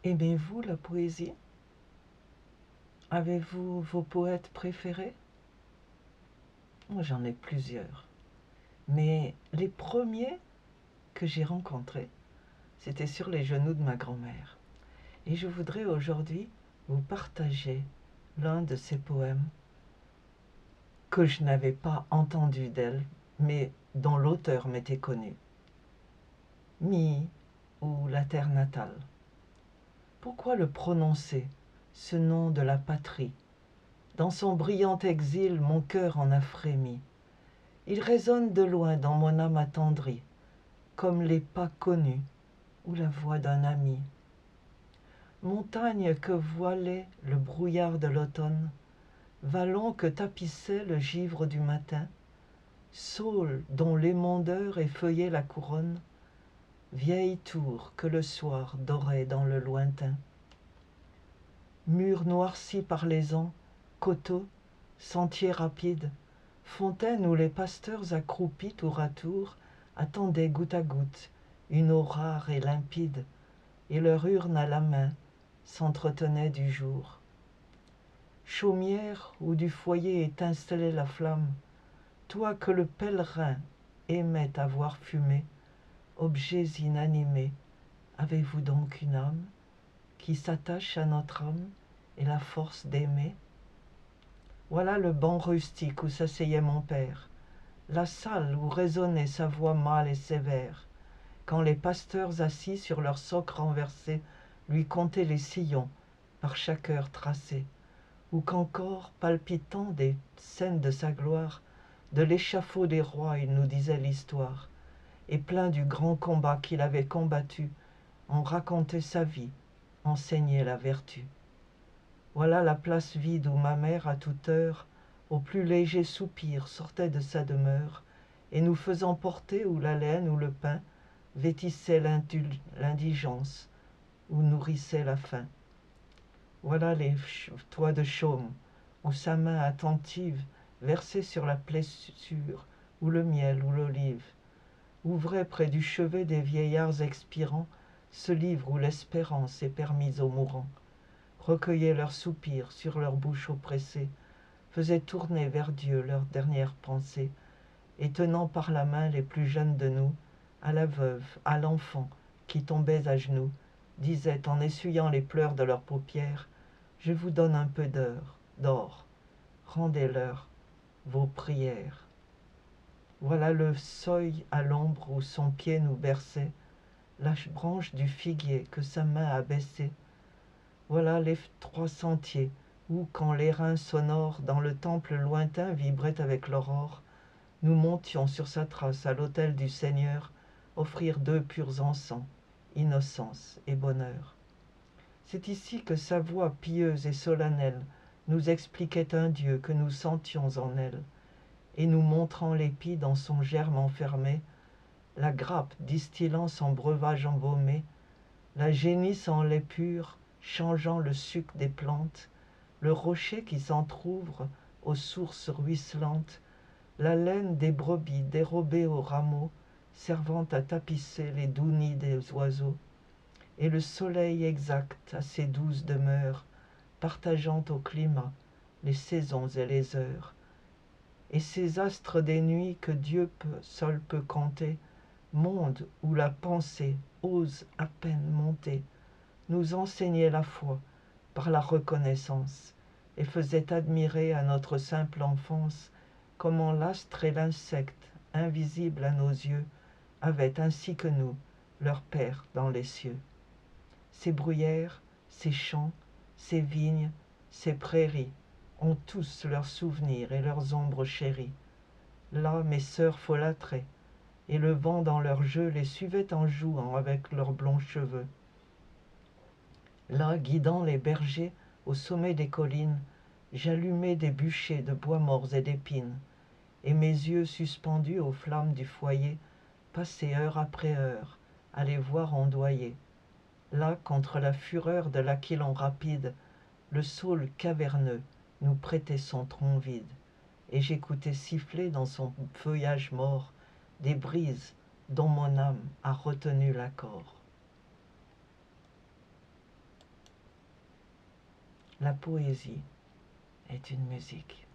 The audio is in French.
Aimez-vous la poésie? Avez-vous vos poètes préférés? Moi, j'en ai plusieurs. Mais les premiers que j'ai rencontrés, c'était sur les genoux de ma grand-mère. Et je voudrais aujourd'hui vous partager l'un de ces poèmes que je n'avais pas entendu d'elle, mais dont l'auteur m'était connu. Mii, ou la terre natale. Pourquoi le prononcer, ce nom de la patrie? Dans son brillant exil, mon cœur en a frémi. Il résonne de loin dans mon âme attendrie, comme les pas connus ou la voix d'un ami. Montagne que voilait le brouillard de l'automne, vallon que tapissait le givre du matin, saule dont l'émondeur effeuillait la couronne, vieille tour que le soir dorait dans le lointain. Murs noircis par les ans, coteaux, sentiers rapides, fontaines où les pasteurs accroupis tour à tour attendaient goutte à goutte une eau rare et limpide, et leur urne à la main s'entretenait du jour. Chaumière où du foyer étincelait la flamme, toi que le pèlerin aimait à voir fumer, objets inanimés, avez-vous donc une âme qui s'attache à notre âme et la force d'aimer? Voilà le banc rustique où s'asseyait mon père, la salle où résonnait sa voix mâle et sévère, quand les pasteurs assis sur leur soc renversé lui comptaient les sillons par chaque heure tracée, ou qu'encore, palpitant des scènes de sa gloire, de l'échafaud des rois il nous disait l'histoire, et plein du grand combat qu'il avait combattu, en racontait sa vie, enseignait la vertu. Voilà la place vide où ma mère, à toute heure, au plus léger soupir, sortait de sa demeure, et nous faisant porter où la laine ou le pain vêtissait l'indigence, ou nourrissait la faim. Voilà les toits de chaume, où sa main attentive versait sur la blessure, ou le miel ou l'olive, ouvrait près du chevet des vieillards expirants ce livre où l'espérance est permise aux mourants, recueillait leurs soupirs sur leurs bouches oppressées, faisait tourner vers Dieu leurs dernières pensées, et tenant par la main les plus jeunes de nous, à la veuve, à l'enfant qui tombait à genoux, disait en essuyant les pleurs de leurs paupières, je vous donne un peu d'or, rendez-leur vos prières. Voilà le seuil à l'ombre où son pied nous berçait, la branche du figuier que sa main abaissait. Voilà les 3 sentiers où, quand l'airain sonore dans le temple lointain vibrait avec l'aurore, nous montions sur sa trace à l'autel du Seigneur, offrir 2 purs encens, innocence et bonheur. C'est ici que sa voix pieuse et solennelle nous expliquait un Dieu que nous sentions en elle, et nous montrant l'épi dans son germe enfermé, la grappe distillant son breuvage embaumé, la génisse en lait pur changeant le suc des plantes, le rocher qui s'entr'ouvre aux sources ruisselantes, la laine des brebis dérobée aux rameaux, servant à tapisser les doux nids des oiseaux, et le soleil exact à ses douces demeures, partageant au climat les saisons et les heures, et ces astres des nuits que Dieu seul peut compter, monde où la pensée ose à peine monter, nous enseignait la foi par la reconnaissance, et faisait admirer à notre simple enfance comment l'astre et l'insecte, invisibles à nos yeux, avaient ainsi que nous leur Père dans les cieux. Ces bruyères, ces champs, ces vignes, ces prairies ont tous leurs souvenirs et leurs ombres chéries. Là mes sœurs folâtraient, et le vent dans leurs jeux les suivait en jouant avec leurs blonds cheveux. Là, guidant les bergers au sommet des collines, j'allumais des bûchers de bois morts et d'épines, et mes yeux suspendus aux flammes du foyer passaient heure après heure à les voir ondoyer. Là, contre la fureur de l'aquilon rapide, le saule caverneux nous prêtait son tronc vide, et j'écoutais siffler dans son feuillage mort des brises dont mon âme a retenu l'accord. La poésie est une musique.